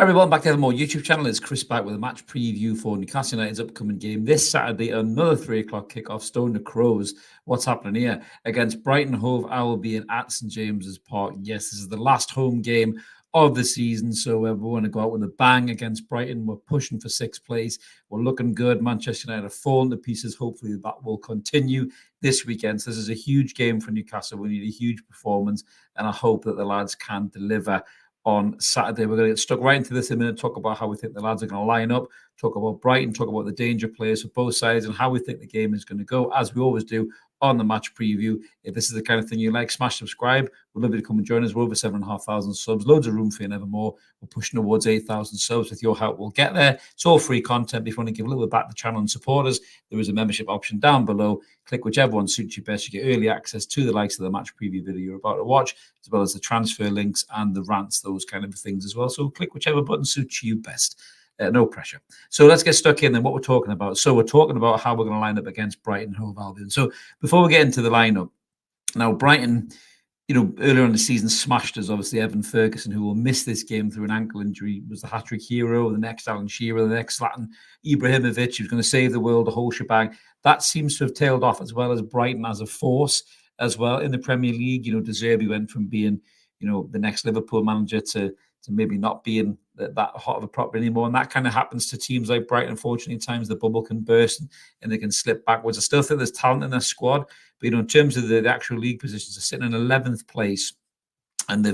Everyone, back to the more YouTube channel. It's Chris back with a match preview for Newcastle United's upcoming game this Saturday. Another 3 o'clock kickoff. Stone the Crows. What's happening here against Brighton Hove Albion at St James's Park? Yes, this is the last home game of the season, so we want to go out with a bang against Brighton. We're pushing for 6th place. We're looking good. Manchester United have fallen to pieces. Hopefully that will continue this weekend. So this is a huge game for Newcastle. We need a huge performance, and I hope that the lads can deliver on Saturday. We're going to get stuck right into this in a minute, talk about how we think the lads are going to line up, talk about Brighton, talk about the danger players for both sides, and how we think the game is going to go, as we always do on the match preview. If this is the kind of thing you like, smash subscribe. We'd love you to come and join us. We're over 7,500 subs, loads of room for you and evermore. We're pushing towards 8,000 subs. With your help, we'll get there. It's all free content. If you want to give a little bit back to the channel and support us, there is a membership option down below. Click whichever one suits you best. You get early access to the likes of the match preview video you're about to watch, as well as the transfer links and the rants, those kind of things as well. So click whichever button suits you best. No pressure. So let's get stuck in then what we're talking about. So we're talking about how we're going to line up against Brighton Hove Albion. So before we get into the lineup, now Brighton, earlier in the season smashed us. Obviously, Evan Ferguson, who will miss this game through an ankle injury, was the hat-trick hero, the next Alan Shearer, the next Zlatan Ibrahimovic, who was going to save the world, the whole shebang. That seems to have tailed off, as well as Brighton as a force as well in the Premier League. De Zerbi went from being, the next Liverpool manager to maybe not being that hot of a prop anymore. And that kind of happens to teams like Brighton. Unfortunately, at times the bubble can burst and they can slip backwards. I still think there's talent in their squad, but in terms of the actual league positions, they're sitting in 11th place, and I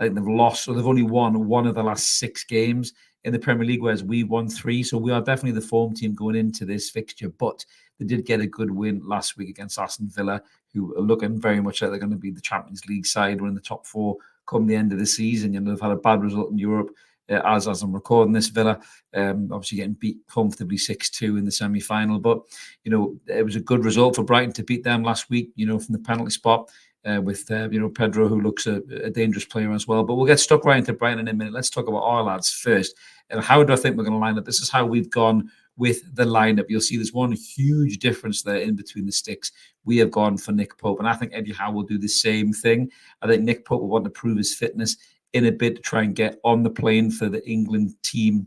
think they've lost, or they've only won one of the last 6 games in the Premier League, whereas we won 3. So we are definitely the form team going into this fixture, but they did get a good win last week against Aston Villa, who are looking very much like they're going to be the Champions League side. We're in the top 4 come the end of the season. They've had a bad result in Europe, as I'm recording this. Villa, obviously getting beat comfortably 6-2 in the semi-final. But, it was a good result for Brighton to beat them last week, from the penalty spot with, Pedro, who looks a dangerous player as well. But we'll get stuck right into Brighton in a minute. Let's talk about our lads first. And how do I think we're going to line up? This is how we've gone with the lineup. You'll see there's one huge difference there in between the sticks. We have gone for Nick Pope, and I think Eddie Howe will do the same thing. I think Nick Pope will want to prove his fitness in a bit to try and get on the plane for the England team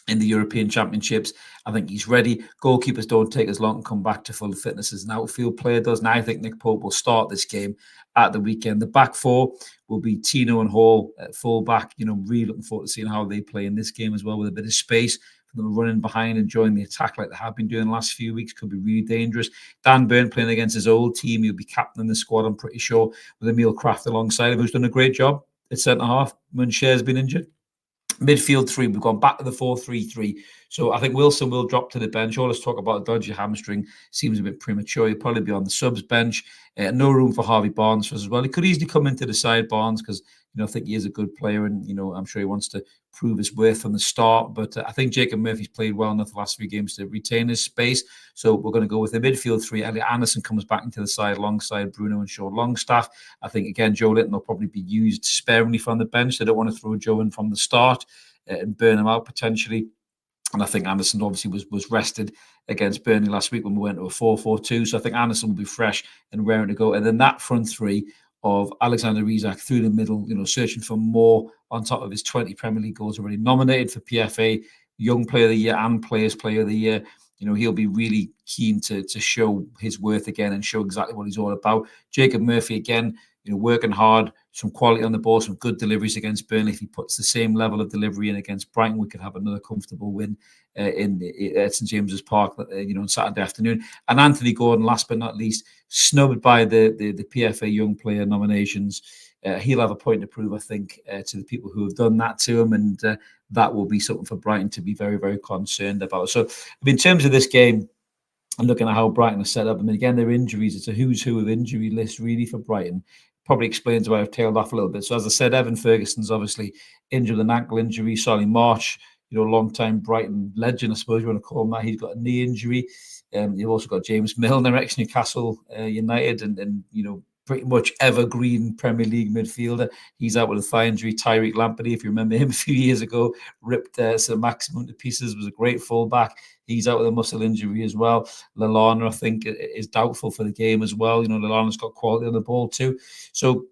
in the European Championships. I think he's ready. Goalkeepers don't take as long to come back to full fitness as an outfield player does. And I think Nick Pope will start this game at the weekend. The back 4 will be Tino and Hall at full back. Really looking forward to seeing how they play in this game as well, with a bit of space for them running behind and joining the attack like they have been doing the llast few weeks. Could be really dangerous. Dan Burn playing against his old team. He'll be captaining the squad, I'm pretty sure, with Emil Kraft alongside him, who's done a great job at centre-half when Cher's been injured. Midfield 3, we've gone back to the 4-3-3. So I think Wilson will drop to the bench. All this talk about a dodgy hamstring seems a bit premature. He'll probably be on the subs bench. No room for Harvey Barnes for us as well. He could easily come into the side, Barnes, because I think he is a good player, and I'm sure he wants to prove his worth from the start. But I think Jacob Murphy's played well enough the last 3 games to retain his space. So we're going to go with the midfield 3. Elliot Anderson comes back into the side alongside Bruno and Sean Longstaff. I think, again, Joe Linton will probably be used sparingly from the bench. They don't want to throw Joe in from the start and burn him out potentially. And I think Anderson obviously was rested against Burnley last week when we went to a 4-4-2. So I think Anderson will be fresh and raring to go. And then that front 3 of Alexander Isak through the middle, searching for more on top of his 20 Premier League goals, already nominated for PFA Young Player of the Year and Players Player of the Year. He'll be really keen to show his worth again and show exactly what he's all about. Jacob Murphy, again, working hard, some quality on the ball, some good deliveries against Burnley. If he puts the same level of delivery in against Brighton, we could have another comfortable win at St James's Park, on Saturday afternoon. And Anthony Gordon, last but not least, snubbed by the PFA Young Player nominations. He'll have a point to prove, I think, to the people who have done that to him, and that will be something for Brighton to be very, very concerned about. So, in terms of this game, and looking at how Brighton are set up, again, their injuries, it's a who's who of injury list, really, for Brighton. Probably explains why I've tailed off a little bit. So, as I said, Evan Ferguson's obviously injured with an ankle injury. Solly March, long-time Brighton legend, I suppose you want to call him that. He's got a knee injury. You've also got James Milner, ex-Newcastle United, and pretty much evergreen Premier League midfielder. He's out with a thigh injury. Tyreek Lamptey, if you remember him a few years ago, ripped Sir Maximum to pieces, was a great fullback. He's out with a muscle injury as well. Lallana, I think, is doubtful for the game as well. Lallana's got quality on the ball too. So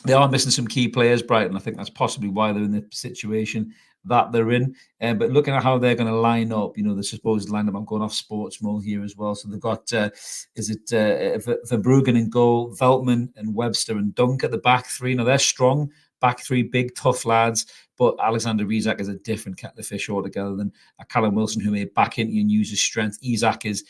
they are missing some key players, Brighton. I think that's possibly why they're in the situation that they're in. But looking at how they're going to line up, the supposed lineup, I'm going off sports mode here as well. So they've got, Verbruggen in goal, Veltman and Webster and Dunk at the back three. Now they're strong back three, big, tough lads. But Alexander Isak is a different kettle of fish altogether than a Callum Wilson, who may back into and use his strength. Isak is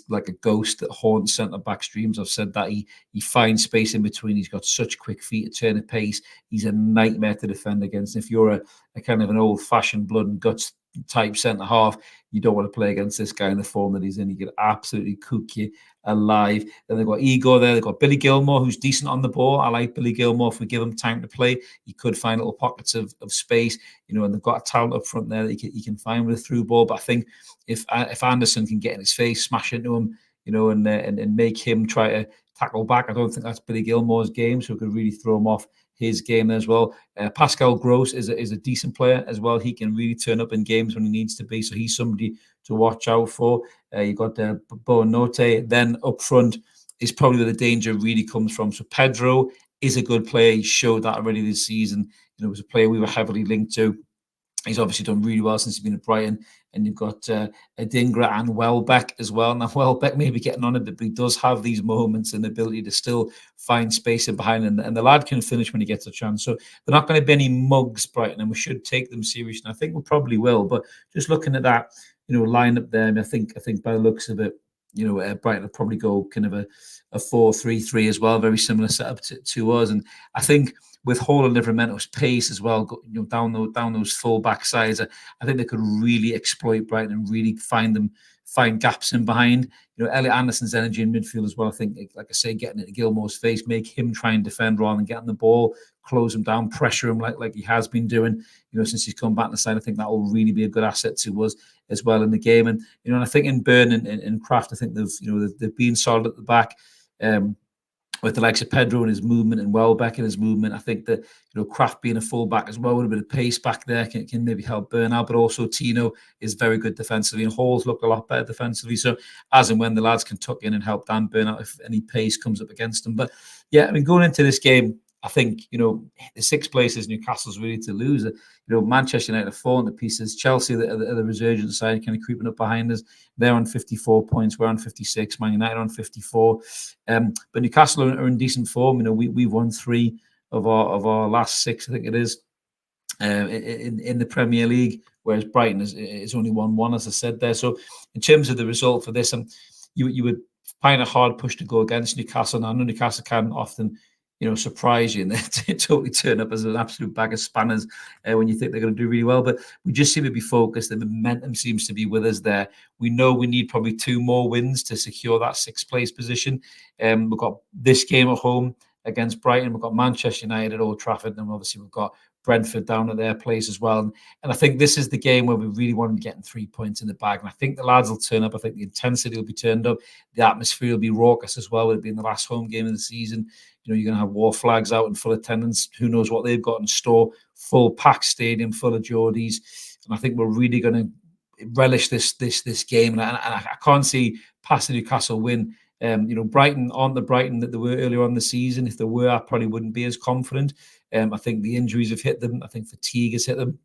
like a ghost that haunts centre-back streams. I've said that he finds space in between. He's got such quick feet, a turn of pace. He's a nightmare to defend against. If you're a kind of an old-fashioned blood and guts type centre-half, you don't want to play against this guy in the form that he's in. He could absolutely cook you alive. Then they've got Igor there. They've got Billy Gilmore, who's decent on the ball. I like Billy Gilmore. If we give him time to play, he could find little pockets of space, and they've got a talent up front there that he can find with a through ball. But I think if Anderson can get in his face, smash into him, and make him try to tackle back, I don't think that's Billy Gilmore's game, so it could really throw him off his game as well. Pascal Gross is a decent player as well. He can really turn up in games when he needs to be, so he's somebody to watch out for. You got Boa Note. Then up front is probably where the danger really comes from. So Pedro is a good player. He showed that already this season. It was a player we were heavily linked to. He's obviously done really well since he's been at Brighton. And you've got Adingra and Welbeck as well. Now, Welbeck may be getting on it, but he does have these moments and the ability to still find space in behind. And the lad can finish when he gets a chance. So they're not going to be any mugs, Brighton, and we should take them seriously. And I think we probably will. But just looking at that, lineup there, I think by the looks of it, Brighton will probably go kind of a 4-3-3 as well, very similar setup to us. And I think with Hall and Livermento's pace as well, down those full back sides, I think they could really exploit Brighton and really find gaps in behind. Elliot Anderson's energy in midfield as well. I think, like I say, getting into Gilmore's face, make him try and defend rather than getting the ball, close him down, pressure him like he has been doing, since he's come back to the side. I think that will really be a good asset to us as well in the game. And and I think in Byrne and Kraft, I think they've been solid at the back. With the likes of Pedro and his movement and Welbeck and his movement, I think that Kraft being a fullback as well with a bit of pace back there can maybe help Burn out. But also Tino is very good defensively, and Hall's looked a lot better defensively. So as and when the lads can tuck in and help Dan Burn out if any pace comes up against them. But yeah, I mean, going into this game, I think the 6 places Newcastle's really to lose. Manchester United are falling to pieces. Chelsea, the resurgent side, kind of creeping up behind us. They're on 54 points. We're on 56. Man United on 54. But Newcastle are in decent form. We've won 3 of our last 6, I think it is, in the Premier League, whereas Brighton is only won 1, as I said there. So in terms of the result for this, you would find a hard push to go against Newcastle. Now, I know Newcastle can often surprise you and they totally turn up as an absolute bag of spanners when you think they're going to do really well. But we just seem to be focused. The momentum seems to be with us there. We know we need probably 2 more wins to secure that 6th place position. We've got this game at home against Brighton. We've got Manchester United at Old Trafford. And obviously we've got Brentford down at their place as well. And I think this is the game where we really want to be getting 3 points in the bag. And I think the lads will turn up. I think the intensity will be turned up. The atmosphere will be raucous as well. It'll be in the last home game of the season. You're going to have war flags out and full attendance. Who knows what they've got in store? Full packed stadium, full of Geordies. And I think we're really going to relish this game. And I can't see past the Newcastle win. Brighton aren't the Brighton that they were earlier on the season. If they were, I probably wouldn't be as confident. I think the injuries have hit them. I think fatigue has hit them.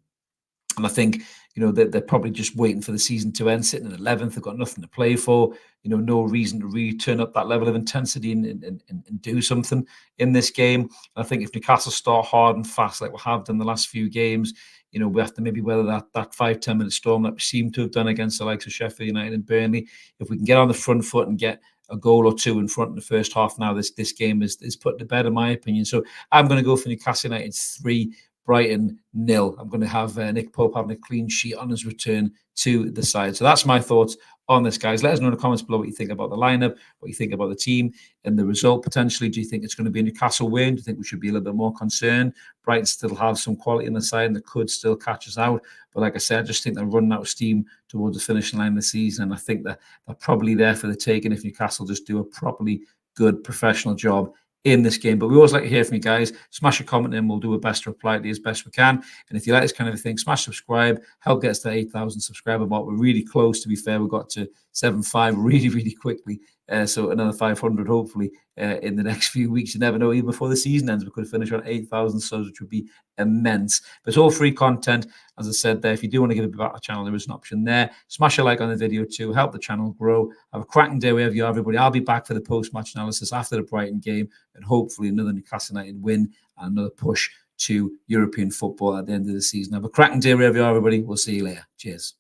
And I think, they're probably just waiting for the season to end, sitting in 11th. They've got nothing to play for, no reason to really turn up that level of intensity and do something in this game. And I think if Newcastle start hard and fast, like we have done the last few games, we have to maybe weather that 5-10 minute storm that we seem to have done against the likes of Sheffield United and Burnley. If we can get on the front foot and get a goal or 2 in front in the first half, now this game is put to bed, in my opinion. So I'm going to go for Newcastle United 3, Brighton 0. I'm going to have Nick Pope having a clean sheet on his return to the side. So that's my thoughts on this, guys. Let us know in the comments below what you think about the lineup, what you think about the team and the result potentially. Do you think it's going to be a Newcastle win? Do you think we should be a little bit more concerned? Brighton still have some quality on the side and they could still catch us out. But like I said, I just think they're running out of steam towards the finishing line of the season. And I think that they're probably there for the taking if Newcastle just do a properly good professional job in this game. But we always like to hear from you guys. Smash a comment and we'll do our best to reply to you as best we can. And if you like this kind of thing, smash subscribe, help get us to 8,000 subscriber mark. We're really close, to be fair. We've got to 7.5 really, really quickly. So another 500 hopefully in the next few weeks. You never know, even before the season ends, we could finish on 8,000 subs, which would be immense. But it's all free content. As I said there, if you do want to give it back to the channel, there is an option there. Smash a like on the video too, help the channel grow. Have a cracking day wherever you are, everybody. I'll be back for the post-match analysis after the Brighton game, and hopefully another Newcastle United win and another push to European football at the end of the season. Have a cracking day wherever you are, everybody. We'll see you later. Cheers.